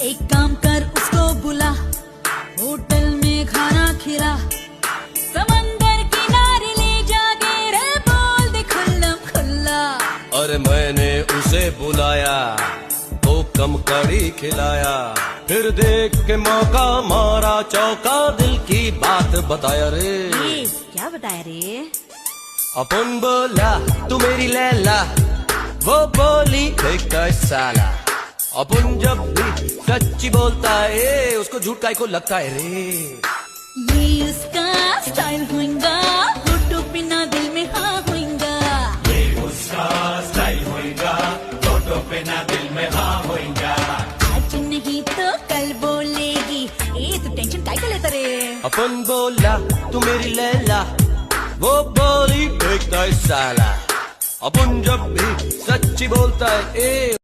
एक काम कर उसको बुला, होटल में खाना खिला, समंदर किनारे ले जाके रे बोल दे खुल्लम खुल्ला। अरे मैंने उसे बुलाया तो कम कड़ी खिलाया, फिर देख के मौका मारा चौका, दिल की बात बताया रे। ये क्या बताया रे? अपन बोला तू मेरी लैला, वो बोली देखता है साला। अपन जब भी सच्ची बोलता है उसको झूठ काहे को लगता है रे। ये उसका स्टाइल होएगा, होठों पे ना दिल में हाँ होएगा। ये उसका स्टाइल होएगा, फोटो पे ना दिल में हाँ होएगा। आज नहीं तो कल बोलेगी, ए तू टेंशन काहे का लेता रे? अपन बोला तू मेरी लैला, वो बोली देखता है साला। अपन जब भी सच्ची बोलता है